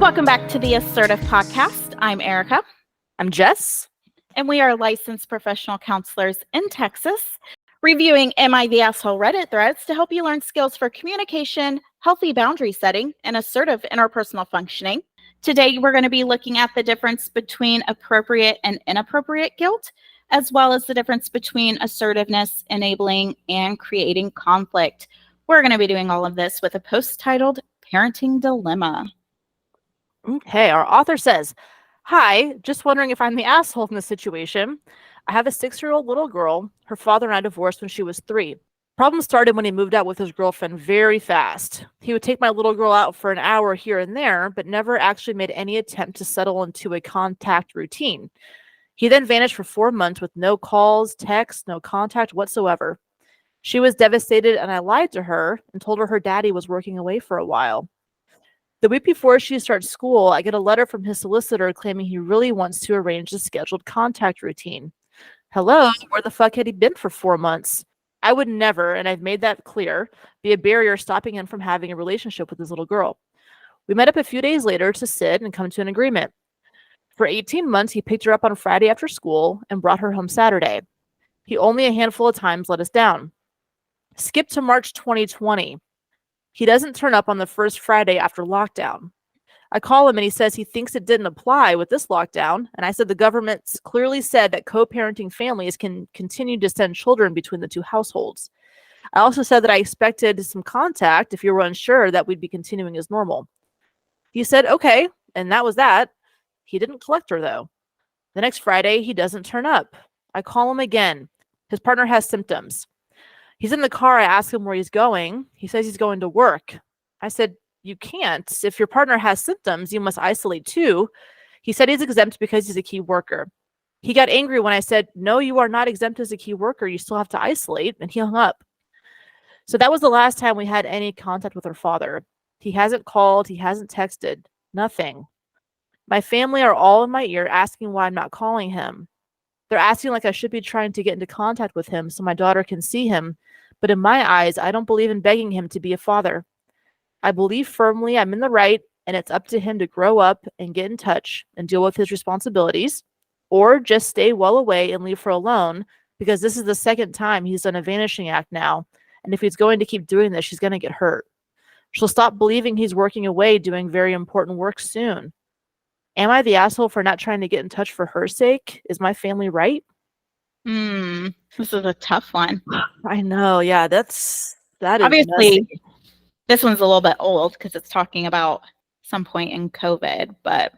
Welcome back to the Assertive Podcast. I'm Erica. I'm Jess. And we are licensed professional counselors in Texas, reviewing Am I the Asshole Reddit threads to help you learn skills for communication, healthy boundary setting, and assertive interpersonal functioning. Today, we're going to be looking at the difference between appropriate and inappropriate guilt, as well as the difference between assertiveness, enabling, and creating conflict. We're going to be doing all of this with a post titled Parenting Dilemma. Okay, our author says, "Hi, just wondering if I'm the asshole in this situation. I have a 6-year-old little girl. Her father and I divorced when she was 3. Problem started when he moved out with his girlfriend very fast. He would take my little girl out for an hour here and there, but never actually made any attempt to settle into a contact routine. He then vanished for 4 months with no calls, texts, no contact whatsoever. She was devastated, and I lied to her and told her daddy was working away for a while. The week before she starts school, I get a letter from his solicitor claiming he really wants to arrange a scheduled contact routine. Hello, where the fuck had he been for 4 months? I would never, and I've made that clear, be a barrier stopping him from having a relationship with his little girl. We met up a few days later to sit and come to an agreement. For 18 months, he picked her up on Friday after school and brought her home Saturday. He only a handful of times let us down. Skip to March 2020. He doesn't turn up on the first Friday after lockdown. I call him and he says he thinks it didn't apply with this lockdown. And I said the government's clearly said that co-parenting families can continue to send children between the two households. I also said that I expected some contact if you were unsure that we'd be continuing as normal. He said, okay, and that was that. He didn't collect her though. The next Friday, he doesn't turn up. I call him again. His partner has symptoms. He's in the car. I ask him where he's going. He says he's going to work. I said, you can't. If your partner has symptoms, you must isolate too. He said he's exempt because he's a key worker. He got angry when I said, no, you are not exempt as a key worker. You still have to isolate. And he hung up. So that was the last time we had any contact with her father. He hasn't called. He hasn't texted. Nothing. My family are all in my ear asking why I'm not calling him. They're asking like I should be trying to get into contact with him so my daughter can see him. But in my eyes, I don't believe in begging him to be a father. I believe firmly I'm in the right, and it's up to him to grow up and get in touch and deal with his responsibilities, or just stay well away and leave her alone, because this is the second time he's done a vanishing act now. And if he's going to keep doing this, she's going to get hurt. She'll stop believing he's working away doing very important work soon. Am I the asshole for not trying to get in touch for her sake? Is my family right? This is a tough one. I know. Yeah, that is obviously messy. This one's a little bit old because it's talking about some point in COVID, but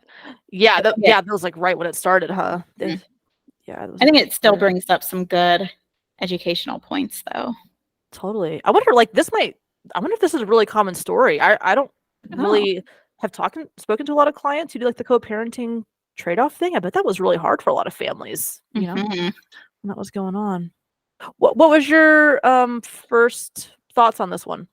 that was like right when it started, huh? I think it still brings up some good educational points, though. Totally. I wonder if this is a really common story. I don't really have spoken to a lot of clients who do like the co-parenting trade-off thing. I bet that was really hard for a lot of families, you know, when that was going on. What was your first thoughts on this one?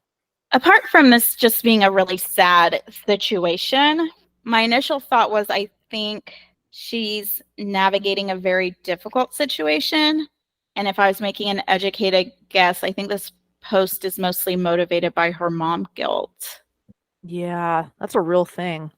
Apart from this just being a really sad situation, my initial thought was I think she's navigating a very difficult situation. And if I was making an educated guess, I think this post is mostly motivated by her mom guilt. Yeah, that's a real thing.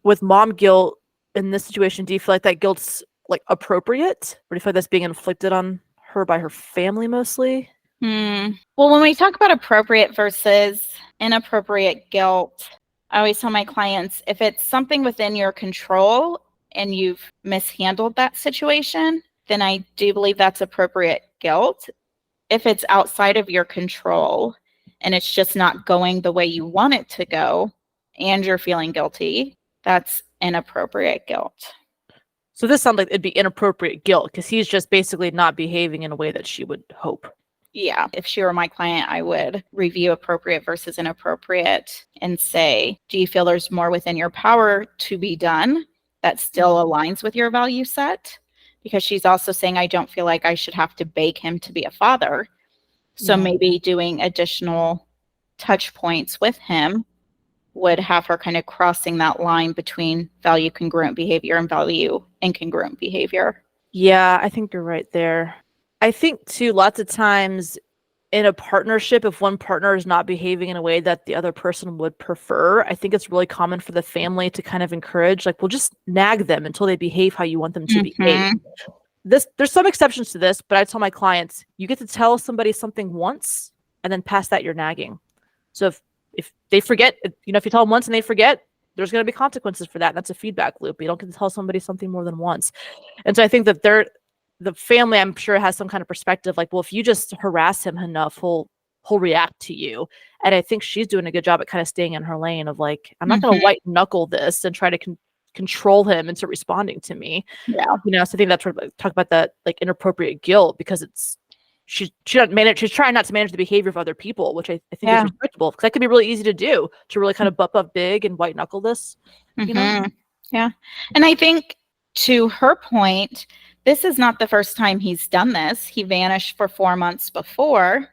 With mom guilt in this situation, do you feel like that guilt's like appropriate? Or do you feel like that's being inflicted on her by her family mostly? Well, when we talk about appropriate versus inappropriate guilt, I always tell my clients, if it's something within your control and you've mishandled that situation, then I do believe that's appropriate guilt. If it's outside of your control and it's just not going the way you want it to go and you're feeling guilty, that's inappropriate guilt. So this sounds like it'd be inappropriate guilt because he's just basically not behaving in a way that she would hope. Yeah. If she were my client, I would review appropriate versus inappropriate and say, do you feel there's more within your power to be done that still aligns with your value set? Because she's also saying, I don't feel like I should have to beg him to be a father. So maybe doing additional touch points with him would have her kind of crossing that line between value congruent behavior and value incongruent behavior. Yeah, I think you're right there. I think too, lots of times in a partnership, if one partner is not behaving in a way that the other person would prefer, I think it's really common for the family to kind of encourage, like, well, just nag them until they behave how you want them to behave. There's some exceptions to this, but I tell my clients, you get to tell somebody something once, and then past that, you're nagging. So if they forget, if you tell them once and they forget, there's going to be consequences for that. That's a feedback loop. You don't get to tell somebody something more than once. And so I think that the family, I'm sure, has some kind of perspective, like, well, if you just harass him enough, he'll react to you. And I think she's doing a good job at kind of staying in her lane of like, I'm not going to white knuckle this and try to control him into responding to me. Yeah. So I think that's where talk about that, like, inappropriate guilt, because she's trying not to manage the behavior of other people, which I think is respectable, because that could be really easy to do, to really kind of buff up big and white knuckle this. Yeah. And I think, to her point, this is not the first time he's done this. He vanished for 4 months before,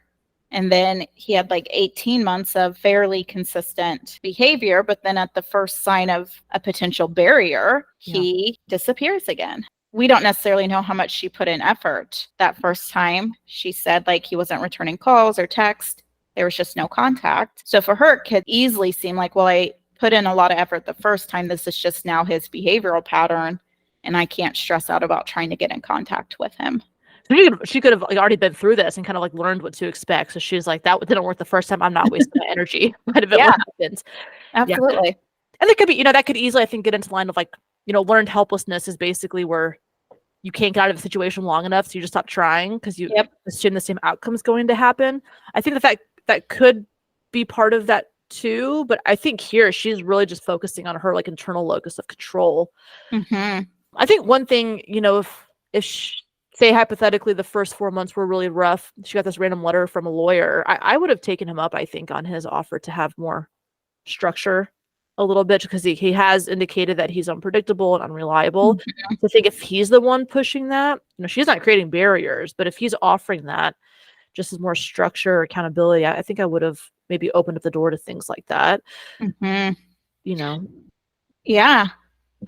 and then he had like 18 months of fairly consistent behavior. But then at the first sign of a potential barrier, he disappears again. We don't necessarily know how much she put in effort that first time. She said, like, he wasn't returning calls or text. There was just no contact. So for her, it could easily seem like, well, I put in a lot of effort the first time. This is just now his behavioral pattern, and I can't stress out about trying to get in contact with him. She could have already been through this and kind of like learned what to expect. So she's like, that didn't work the first time. I'm not wasting my energy. Might have been what happens. Absolutely. Yeah. And it could be, that could easily, I think, get into line of like, learned helplessness is basically where you can't get out of a situation long enough, so you just stop trying because you assume the same outcome is going to happen. I think that could be part of that too, but I think here she's really just focusing on her like internal locus of control. I think one thing, if say hypothetically the first 4 months were really rough, she got this random letter from a lawyer, I would have taken him up, I think, on his offer to have more structure a little bit, because he has indicated that he's unpredictable and unreliable. So I think if he's the one pushing that, she's not creating barriers, but if he's offering that just as more structure, accountability, I think I would have maybe opened up the door to things like that. Yeah,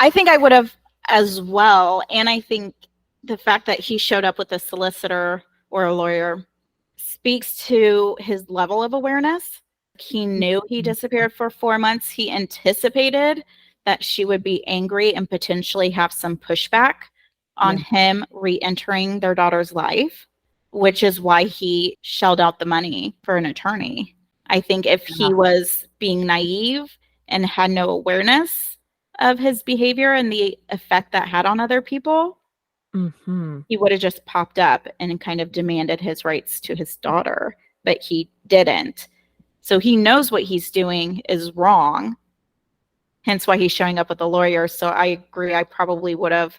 I think I would have as well. And I think the fact that he showed up with a solicitor or a lawyer speaks to his level of awareness. He knew he disappeared for 4 months. He anticipated that she would be angry and potentially have some pushback on him re-entering their daughter's life, which is why he shelled out the money for an attorney. I think if he was being naive and had no awareness of his behavior and the effect that had on other people, he would have just popped up and kind of demanded his rights to his daughter, but he didn't. So he knows what he's doing is wrong, hence why he's showing up with a lawyer. So I agree. I probably would have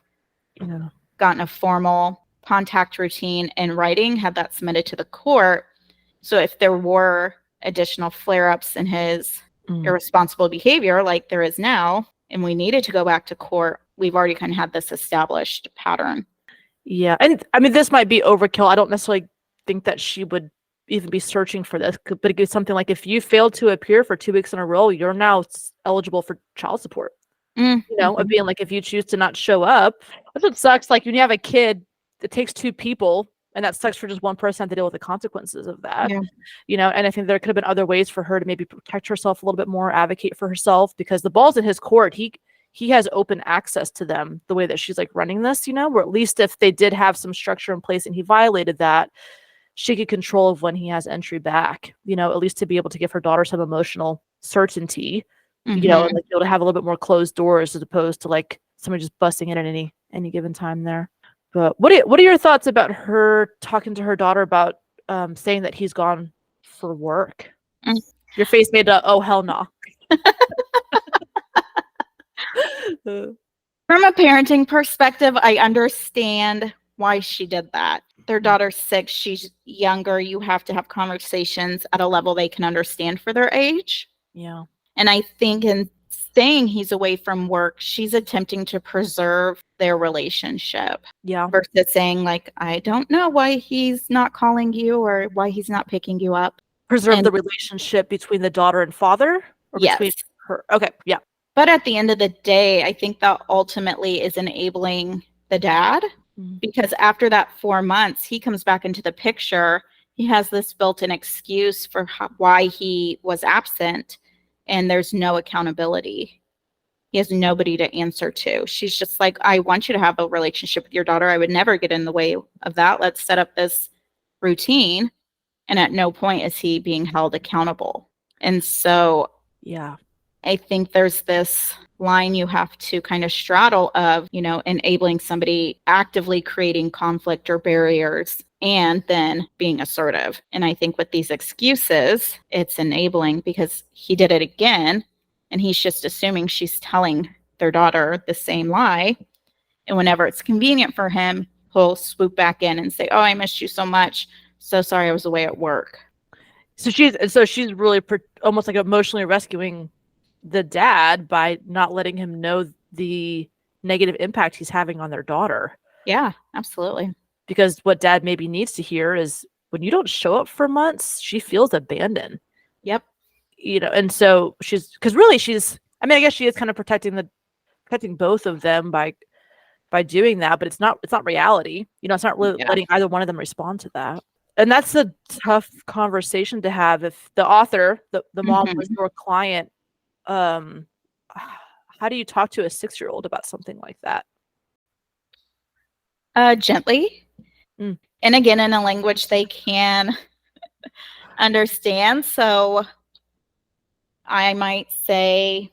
gotten a formal contact routine in writing, had that submitted to the court. So if there were additional flare-ups in his irresponsible behavior like there is now, and we needed to go back to court, we've already kind of had this established pattern. Yeah. And I mean, this might be overkill. I don't necessarily think that she would even be searching for this, but it gives something like, if you failed to appear for 2 weeks in a row, you're now eligible for child support. Of being like, if you choose to not show up, that's what sucks. Like when you have a kid, it takes two people, and that sucks for just one person to deal with the consequences of that. And I think there could have been other ways for her to maybe protect herself a little bit more, advocate for herself, because the ball's in his court. He has open access to them the way that she's like running this, where at least if they did have some structure in place and he violated that, she could control of when he has entry back, at least to be able to give her daughter some emotional certainty, and like be able to have a little bit more closed doors as opposed to like somebody just busting in at any given time there. But what are your thoughts about her talking to her daughter about saying that he's gone for work? Your face made a oh hell no. From a parenting perspective, I understand why she did that. Their daughter's 6, she's younger. You have to have conversations at a level they can understand for their age. Yeah. And I think in saying he's away from work, she's attempting to preserve their relationship. Yeah. Versus saying like, I don't know why he's not calling you or why he's not picking you up. Preserve the relationship between the daughter and father? Or between her? Okay. Yeah. But at the end of the day, I think that ultimately is enabling the dad, because after that 4 months, he comes back into the picture. he has this built-in excuse for why he was absent, and there's no accountability. He has nobody to answer to. She's just like, I want you to have a relationship with your daughter. I would never get in the way of that. Let's set up this routine. And at no point is he being held accountable. And so Yeah. I think there's this line you have to kind of straddle of, enabling somebody, actively creating conflict or barriers, and then being assertive. And I think with these excuses, it's enabling because he did it again, and he's just assuming she's telling their daughter the same lie. And whenever it's convenient for him, he'll swoop back in and say, oh, I missed you so much. So sorry, I was away at work. So she's really almost like emotionally rescuing the dad by not letting him know the negative impact he's having on their daughter. Yeah, absolutely. Because what dad maybe needs to hear is when you don't show up for months, she feels abandoned. Yep. And so I guess she is kind of protecting both of them by doing that, but it's not reality. It's not really letting either one of them respond to that. And that's a tough conversation to have if the author, the mom was your client. How do you talk to a 6-year-old about something like that? Gently. And again, in a language they can understand. So I might say,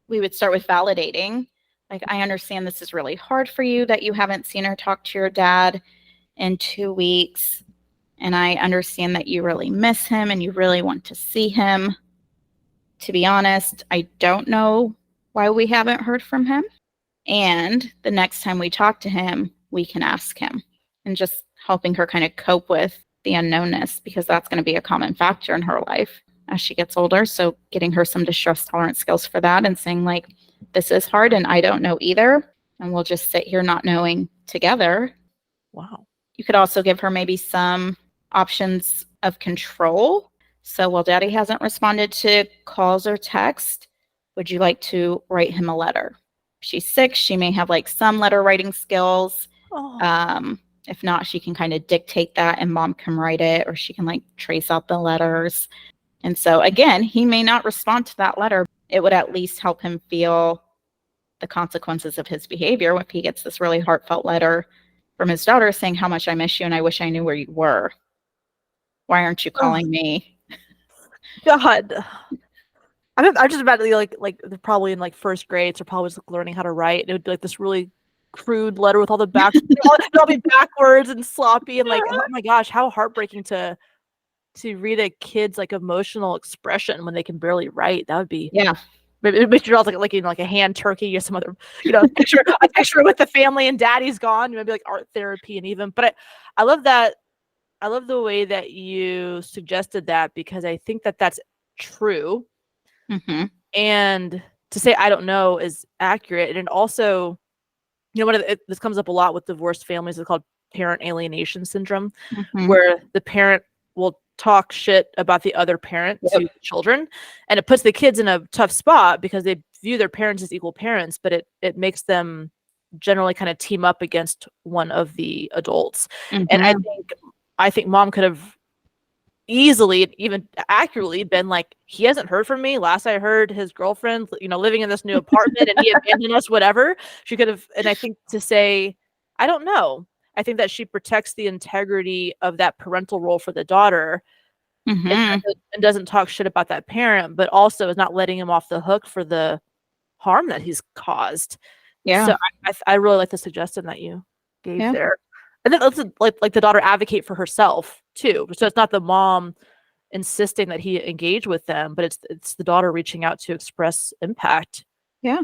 we would start with validating. Like, I understand this is really hard for you that you haven't seen or talked to your dad in 2 weeks. And I understand that you really miss him and you really want to see him. To be honest, I don't know why we haven't heard from him. And the next time we talk to him, we can ask him, and just helping her kind of cope with the unknownness, because that's going to be a common factor in her life as she gets older. So getting her some distress tolerance skills for that and saying, like, this is hard and I don't know either. And we'll just sit here not knowing together. Wow. You could also give her maybe some options of control. So while daddy hasn't responded to calls or text, would you like to write him a letter? If she's 6, she may have like some letter writing skills. If not, she can kind of dictate that and mom can write it, or she can like trace out the letters. And so again, he may not respond to that letter. It would at least help him feel the consequences of his behavior if he gets this really heartfelt letter from his daughter saying how much I miss you and I wish I knew where you were. Why aren't you calling me? God. I'm just about to be like they're probably in like first grade, so probably just learning how to write. It would be like this really crude letter with all the back, it'll be backwards and sloppy and like, oh my gosh, how heartbreaking to read a kid's like emotional expression when they can barely write. That would be Maybe you're all like a hand turkey or some other picture with the family and daddy's gone. Maybe like art therapy and even. But I love that. I love the way that you suggested that, because I think that that's true. Mm-hmm. And to say I don't know is accurate. And also, this comes up a lot with divorced families. It's called parent alienation syndrome, where the parent will talk shit about the other parent to the children, and it puts the kids in a tough spot because they view their parents as equal parents, but it makes them generally kind of team up against one of the adults. And I think mom could have easily, even accurately, been like, he hasn't heard from me. Last I heard, his girlfriend, living in this new apartment and he abandoned us, whatever. She could have, and I think to say, I don't know. I think that she protects the integrity of that parental role for the daughter, and doesn't talk shit about that parent, but also is not letting him off the hook for the harm that he's caused. Yeah. So I really like the suggestion that you gave there. And then let's like the daughter advocate for herself too. So it's not the mom insisting that he engage with them, but it's the daughter reaching out to express impact. Yeah.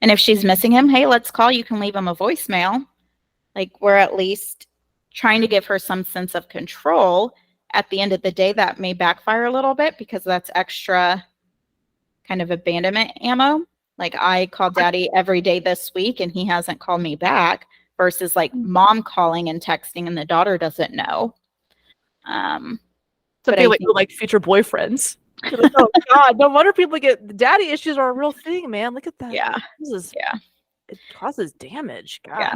And if she's missing him, hey, let's call. You can leave him a voicemail. Like, we're at least trying to give her some sense of control. At the end of the day, that may backfire a little bit because that's extra kind of abandonment ammo. Like, I called daddy every day this week and he hasn't called me back, versus like mom calling and texting and the daughter doesn't know. So I feel like future boyfriends. Like, oh God, no wonder people get daddy issues are a real thing, man. Look at that. Yeah. It causes damage. God. Yeah.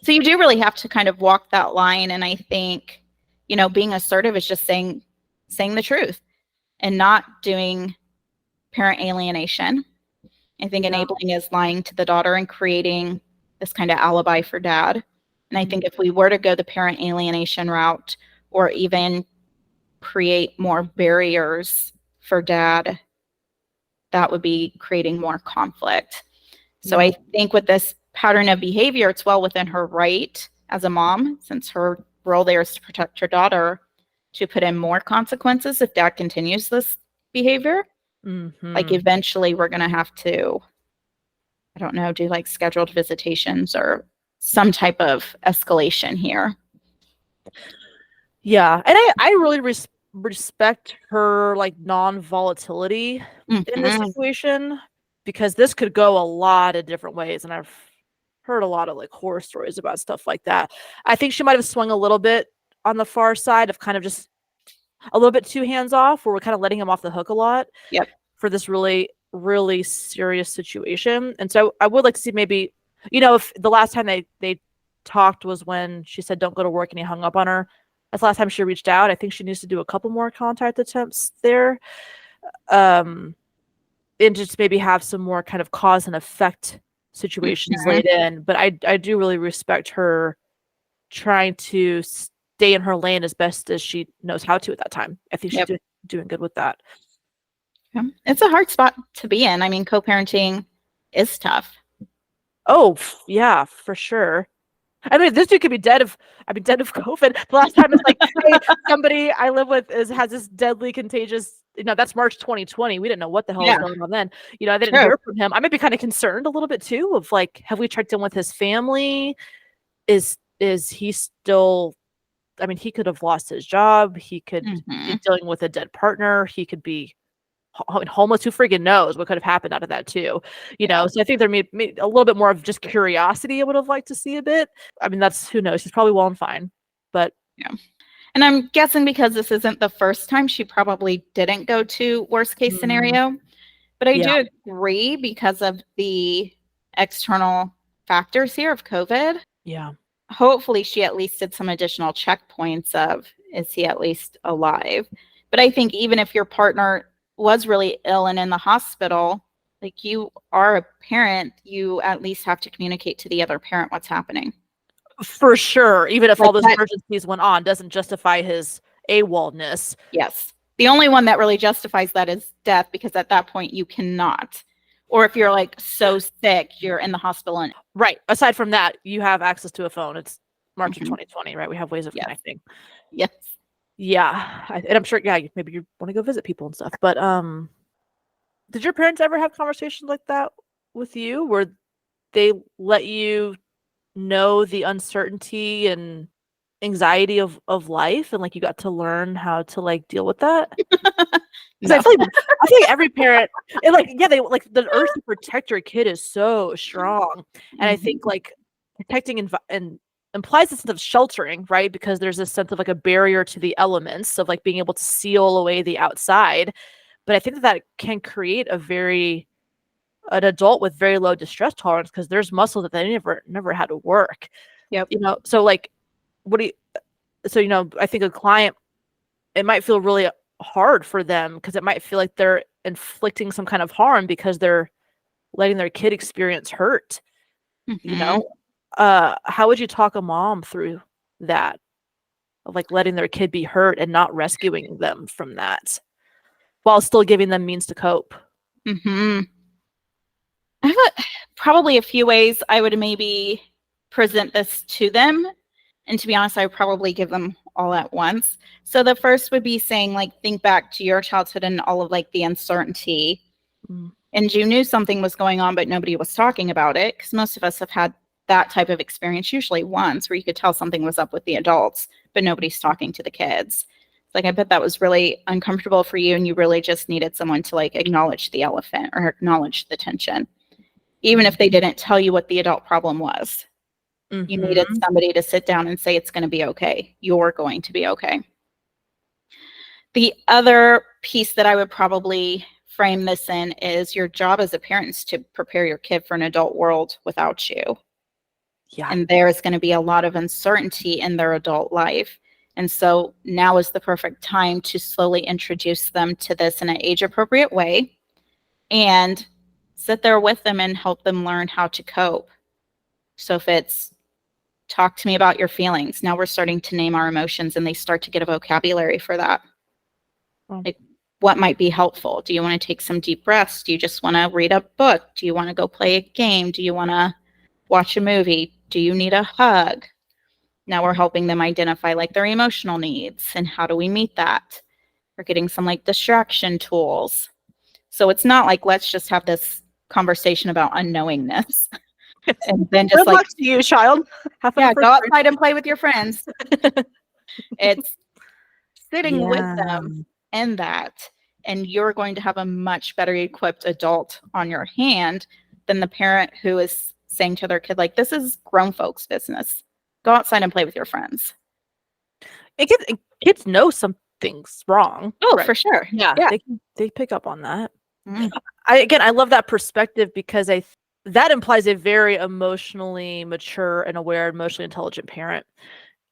So you do really have to kind of walk that line. And I think being assertive is just saying the truth and not doing parent alienation. I think enabling is lying to the daughter and creating this kind of alibi for dad. And I think if we were to go the parent alienation route, or even create more barriers for dad, that would be creating more conflict. So I think with this pattern of behavior, it's well within her right as a mom, since her role there is to protect her daughter, to put in more consequences if dad continues this behavior. Like eventually we're going to have to, I don't know, do like scheduled visitations or some type of escalation here. Yeah. And I really respect her like non-volatility in this situation, because this could go a lot of different ways. And I've heard a lot of like horror stories about stuff like that. I think she might have swung a little bit on the far side of kind of just a little bit too hands off, where we're kind of letting him off the hook a lot for this really, really serious situation. And so I would like to see maybe, if the last time they talked was when she said, don't go to work, and he hung up on her. That's the last time she reached out. I think she needs to do a couple more contact attempts there. And just maybe have some more kind of cause and effect situations laid in. But I do really respect her trying to stay in her lane as best as she knows how to at that time. I think she's doing good with that. It's a hard spot to be in. I mean, co-parenting is tough. Oh, yeah, for sure. I mean, this dude could be dead of COVID. The last time it's like, hey, somebody I live with has this deadly contagious, that's March 2020. We didn't know what the hell was going on then. I didn't hear from him. I might be kind of concerned a little bit too of like, have we checked in with his family? Is he still, I mean, he could have lost his job. He could be dealing with a dead partner. He could be homeless. Who freaking knows what could have happened out of that too, so I think there may a little bit more of just curiosity. I would have liked to see a bit. I mean, that's, who knows, he's probably well and fine, but and I'm guessing because this isn't the first time, she probably didn't go to worst case scenario, but I do agree, because of the external factors here of COVID, hopefully she at least did some additional checkpoints of, is he at least alive? But I think even if your partner was really ill and in the hospital, like, you are a parent, you at least have to communicate to the other parent what's happening. For sure. Even if all those emergencies went on, doesn't justify his AWOL-ness. Yes. The only one that really justifies that is death, because at that point you cannot. Or if you're like so sick, you're in the hospital. And right. Aside from that, you have access to a phone. It's March of 2020, right? We have ways of connecting. Yes. Yeah. And I'm sure, maybe you want to go visit people and stuff. But did your parents ever have conversations like that with you, where they let you know the uncertainty and anxiety of life, and like you got to learn how to like deal with that? Because I feel like every parent, and like, they like, the urge to protect your kid is so strong, and I think like protecting and implies a sense of sheltering, right? Because there's a sense of like a barrier to the elements of like being able to seal away the outside. But I think that can create an adult with very low distress tolerance, because there's muscles that they never had to work. So like, I think a client, it might feel really hard for them, because it might feel like they're inflicting some kind of harm because they're letting their kid experience hurt. How would you talk a mom through that, of like letting their kid be hurt and not rescuing them from that, while still giving them means to cope? I have probably a few ways I would maybe present this to them. And to be honest, I would probably give them all at once. So the first would be saying, like, think back to your childhood and all of like the uncertainty. And you knew something was going on, but nobody was talking about it, because most of us have had that type of experience, usually once, where you could tell something was up with the adults, but nobody's talking to the kids. Like, I bet that was really uncomfortable for you, and you really just needed someone to like acknowledge the elephant or acknowledge the tension, even if they didn't tell you what the adult problem was. You needed somebody to sit down and say, it's going to be okay. You're going to be okay. The other piece that I would probably frame this in is your job as a parent is to prepare your kid for an adult world without you. And there's going to be a lot of uncertainty in their adult life. And so now is the perfect time to slowly introduce them to this in an age-appropriate way and sit there with them and help them learn how to cope. So if it's talk to me about your feelings, now we're starting to name our emotions and they start to get a vocabulary for that. Like, what might be helpful? Do you want to take some deep breaths? Do you just want to read a book? Do you want to go play a game? Do you want to watch a movie? Do you need a hug? Now we're helping them identify like their emotional needs and how do we meet that? We're getting some like distraction tools. So it's not like, let's just have this conversation about unknowingness. And then just Good luck to you, child. Yeah, go outside and play with your friends. It's sitting with them in that, and you're going to have a much better equipped adult on your hand than the parent who is saying to their kid, like, this is grown folks' business. Go outside and play with your friends. Kids know something's wrong. Oh, right. For sure. Yeah. They pick up on that. I love that perspective because that implies a very emotionally mature and aware, emotionally intelligent parent.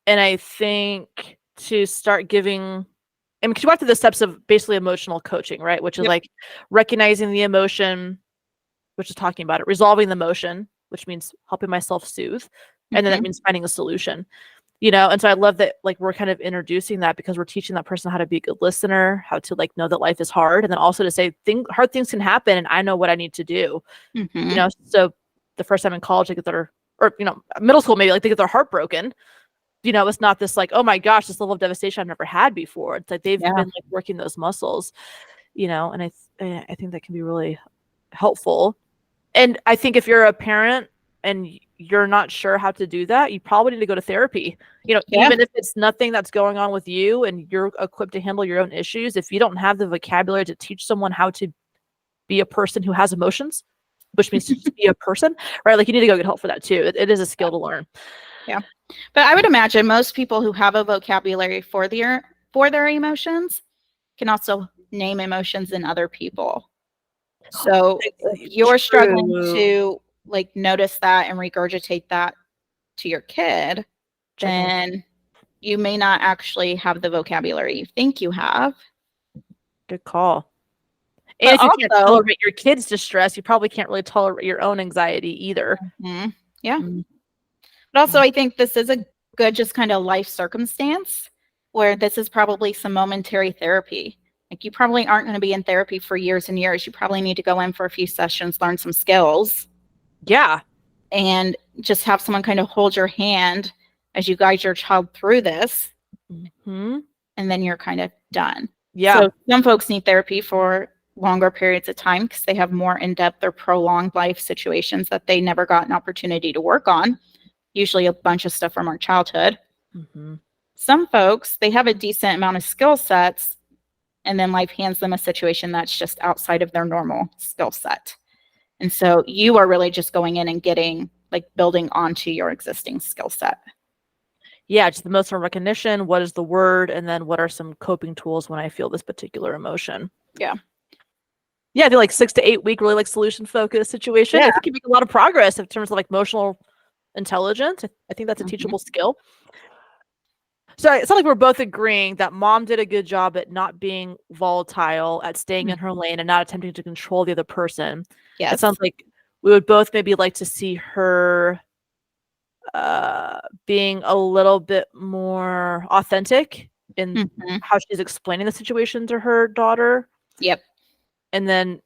And I think to start giving, because you walk through the steps of basically emotional coaching, right? Which is like recognizing the emotion, which is talking about it, resolving the emotion, which means helping myself soothe. And then that means finding a solution, and so I love that, like, we're kind of introducing that because we're teaching that person how to be a good listener, how to like know that life is hard. And then also to say hard things can happen and I know what I need to do, so the first time in college, they get or middle school, maybe like they get their heart broken. It's not this like, oh my gosh, this level of devastation I've never had before. It's like they've been like working those muscles, and I think that can be really helpful. And I think if you're a parent and you're not sure how to do that, you probably need to go to therapy. Even if it's nothing that's going on with you and you're equipped to handle your own issues, if you don't have the vocabulary to teach someone how to be a person who has emotions, which means to just be a person, right? Like, you need to go get help for that too. It is a skill to learn. Yeah. But I would imagine most people who have a vocabulary for their emotions can also name emotions in other people. So if you're struggling to like notice that and regurgitate that to your kid, then you may not actually have the vocabulary you think you have. Good call. And if you can't tolerate your kids' distress, you probably can't really tolerate your own anxiety either. Yeah. But also, I think this is a good just kind of life circumstance where this is probably some momentary therapy. Like, you probably aren't going to be in therapy for years and years. You probably need to go in for a few sessions, learn some skills. Yeah. And just have someone kind of hold your hand as you guide your child through this. And then you're kind of done. Yeah. So some folks need therapy for longer periods of time because they have more in-depth or prolonged life situations that they never got an opportunity to work on. Usually a bunch of stuff from our childhood. Some folks, they have a decent amount of skill sets, and then life hands them a situation that's just outside of their normal skill set. And so you are really just going in and getting, like, building onto your existing skill set. Yeah, just the emotional recognition. What is the word? And then what are some coping tools when I feel this particular emotion? Yeah. Yeah, I feel like 6 to 8 week, really like solution focused situation. I think you make a lot of progress in terms of like emotional intelligence. I think that's a teachable skill. So it's not like we're both agreeing that mom did a good job at not being volatile, at staying in her lane and not attempting to control the other person. It sounds like we would both maybe like to see her being a little bit more authentic in how she's explaining the situation to her daughter. And then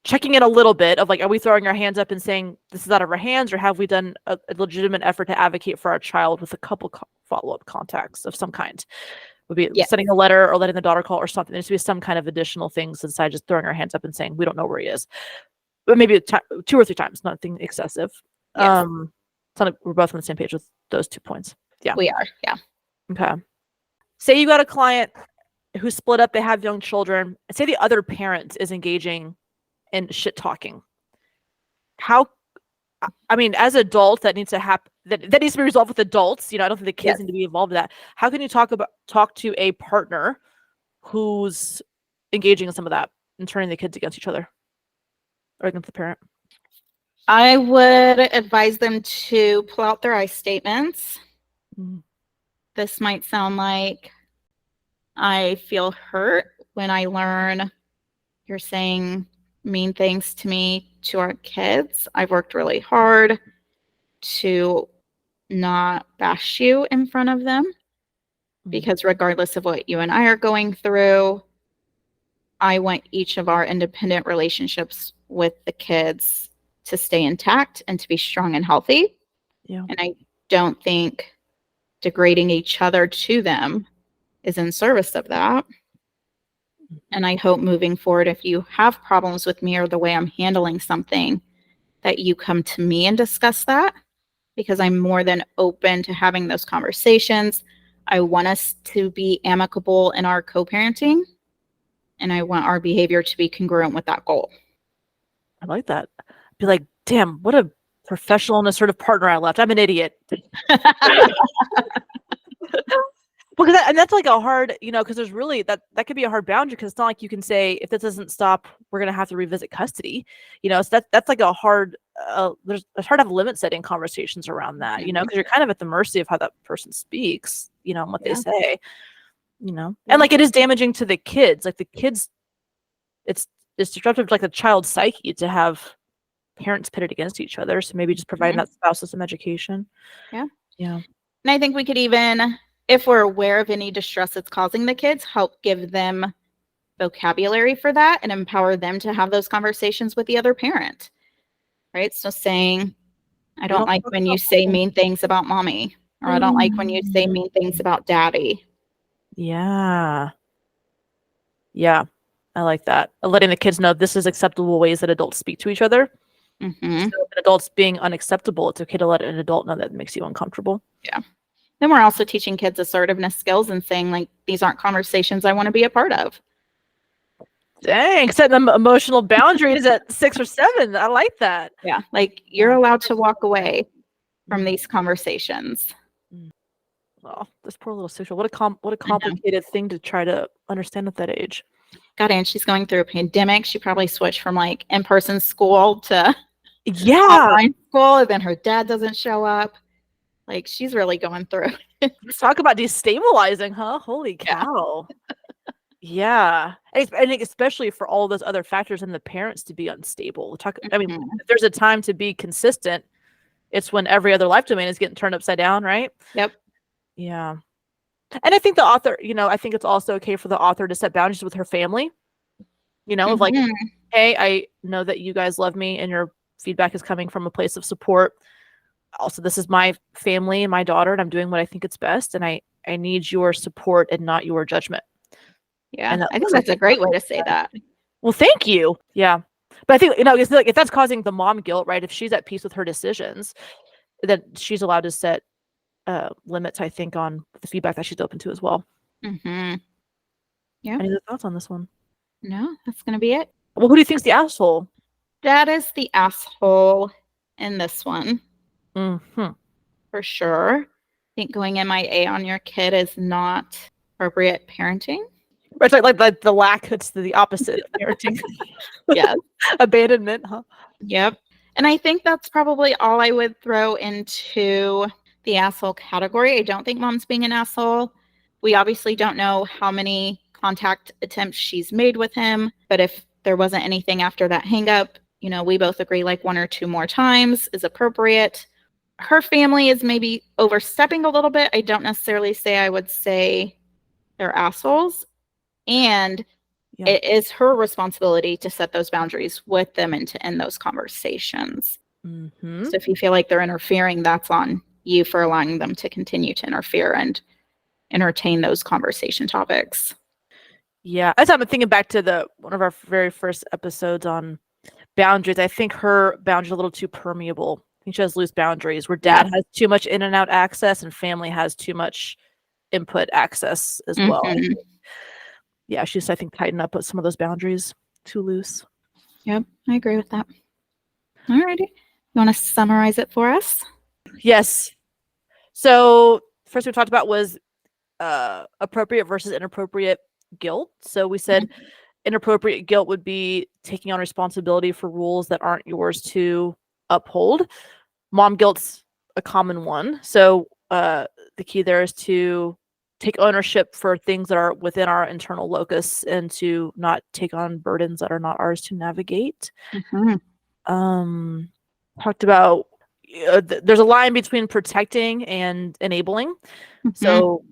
checking in a little bit of like, are we throwing our hands up and saying this is out of our hands, or have we done a legitimate effort to advocate for our child with a couple follow-up contacts of some kind? Would be sending a letter or letting the daughter call or something. There needs to be some kind of additional things inside just throwing our hands up and saying we don't know where he is. But maybe 2 or 3 times, nothing excessive. It's not like we're both on the same page with those 2 points. Yeah, we are. Yeah. Okay. Say you got a client who's split up, they have young children. Say the other parent is engaging in shit talking. How, I mean, as adults, that needs to happen. That needs to be resolved with adults. I don't think the kids need to be involved in that. How can you talk to a partner who's engaging in some of that and turning the kids against each other or against the parent? I would advise them to pull out their I statements this might sound like I feel hurt when I learn you're saying mean things to me to our kids. I've worked really hard to not bash you in front of them because regardless of what you and I are going through, I want each of our independent relationships with the kids to stay intact and to be strong and healthy. Yeah. And I don't think degrading each other to them is in service of that. And I hope moving forward, if you have problems with me or the way I'm handling something, that you come to me and discuss that, because I'm more than open to having those conversations. I want us to be amicable in our co-parenting, and I want our behavior to be congruent with that goal. I like that. Be like, damn, what a professional and assertive partner I left. I'm an idiot. Because and that's like a hard, because there's really that could be a hard boundary, because it's not like you can say, if this doesn't stop, we're gonna have to revisit custody. So that's like a hard. It's hard to have limit setting conversations around that. Because you're kind of at the mercy of how that person speaks. And what they say. And like it is damaging to the kids. Like the kids, it's disruptive to like the child's psyche to have parents pitted against each other. So maybe just providing that spouse with some education. Yeah. And I think we could even, if we're aware of any distress it's causing the kids, help give them vocabulary for that and empower them to have those conversations with the other parent. Right? So saying, I don't like when you say mean things about mommy, or I don't like when you say mean things about daddy. Yeah. Yeah. I like that. Letting the kids know this is acceptable ways that adults speak to each other. Mm-hmm. So if an adult's being unacceptable, it's okay to let an adult know that makes you uncomfortable. Yeah. Then we're also teaching kids assertiveness skills and saying, like, these aren't conversations I want to be a part of. Dang, setting them emotional boundaries at 6 or 7. I like that. Yeah. Like, you're allowed to walk away from these conversations. Oh, this poor little 6-year-old. What a complicated thing to try to understand at that age. God, and she's going through a pandemic. She probably switched from like in-person school to online school, and then her dad doesn't show up. Like, she's really going through. Let's talk about destabilizing, huh? Holy cow. Yeah. And especially for all those other factors and the parents to be unstable. I mean, if there's a time to be consistent, it's when every other life domain is getting turned upside down, right? Yep. Yeah. And I think the author, I think it's also okay for the author to set boundaries with her family. Of like, hey, I know that you guys love me and your feedback is coming from a place of support. Also, this is my family and my daughter, and I'm doing what I think it's best. And I need your support and not your judgment. Yeah. And I think that's a great way to say that. Well, thank you. Yeah. But I think, it's like if that's causing the mom guilt, right? If she's at peace with her decisions, then she's allowed to set limits, I think, on the feedback that she's open to as well. Mm-hmm. Yeah. Any other thoughts on this one? No, that's going to be it. Well, who do you think's the asshole? Dad is the asshole in this one. Mm-hmm. For sure. I think going MIA on your kid is not appropriate parenting. It's like the lack, it's the opposite of parenting. Yes. Abandonment, huh? Yep. And I think that's probably all I would throw into the asshole category. I don't think mom's being an asshole. We obviously don't know how many contact attempts she's made with him, but if there wasn't anything after that hang up, we both agree like 1 or 2 more times is appropriate. Her family is maybe overstepping a little bit. I don't necessarily say I would say they're assholes. And it is her responsibility to set those boundaries with them and to end those conversations. Mm-hmm. So if you feel like they're interfering, that's on you for allowing them to continue to interfere and entertain those conversation topics. Yeah. As I'm thinking back to one of our very first episodes on boundaries, I think her boundaries are a little too permeable. I think she has loose boundaries where dad has too much in and out access and family has too much input access as well. Yeah, she's, I think, tighten up some of those boundaries too loose. Yep, I agree with that. All righty. You want to summarize it for us? Yes. So first we talked about was appropriate versus inappropriate guilt. So we said inappropriate guilt would be taking on responsibility for rules that aren't yours to uphold. Mom guilt's a common one. So the the key there is to take ownership for things that are within our internal locus and to not take on burdens that are not ours to navigate. Talked about there's a line between protecting and enabling. So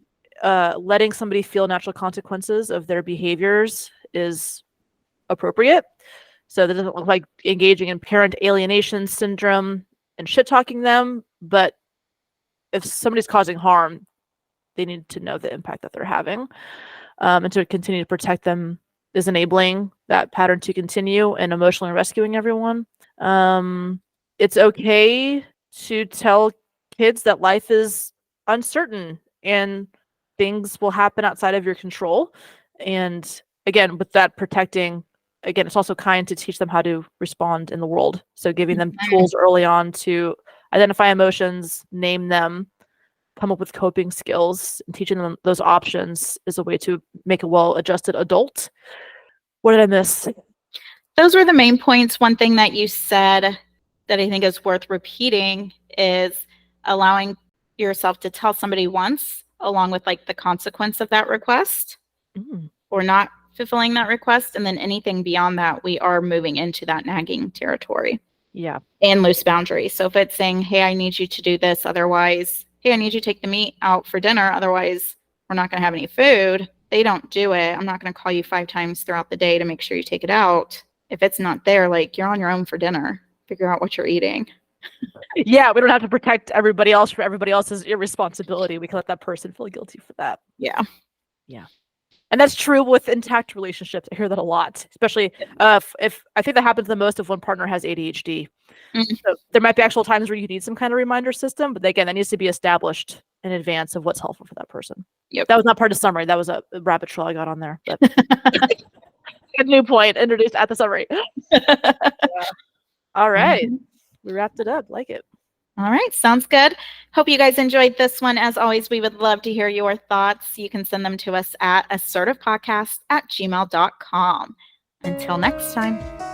letting somebody feel natural consequences of their behaviors is appropriate. So that doesn't look like engaging in parent alienation syndrome and shit talking them, but if somebody's causing harm, they need to know the impact that they're having, and to continue to protect them is enabling that pattern to continue and emotionally rescuing everyone. It's okay to tell kids that life is uncertain and things will happen outside of your control. And again, with that protecting, again, it's also kind to teach them how to respond in the world. So giving them tools early on to identify emotions, name them, come up with coping skills, and teaching them those options is a way to make a well-adjusted adult. What did I miss? Those were the main points. One thing that you said that I think is worth repeating is allowing yourself to tell somebody once, along with like the consequence of that request or not fulfilling that request. And then anything beyond that, we are moving into that nagging territory. Yeah. And loose boundaries. So if it's saying, hey, I need you to do this, otherwise, hey, I need you to take the meat out for dinner, otherwise we're not going to have any food. They don't do it. I'm not going to call you 5 times throughout the day to make sure you take it out. If it's not there, like, you're on your own for dinner. Figure out what you're eating. Yeah, we don't have to protect everybody else for everybody else's irresponsibility. We can let that person feel guilty for that. Yeah. Yeah. And that's true with intact relationships. I hear that a lot, especially if I think that happens the most if one partner has ADHD. So there might be actual times where you need some kind of reminder system, but again, that needs to be established in advance of what's helpful for that person. Yep. That was not part of summary. That was a rabbit trail I got on there. But a new point introduced at the summary. Yeah. All right. We wrapped it up. Like it. All right. Sounds good. Hope you guys enjoyed this one. As always, we would love to hear your thoughts. You can send them to us at assertivepodcast@gmail.com. Until next time.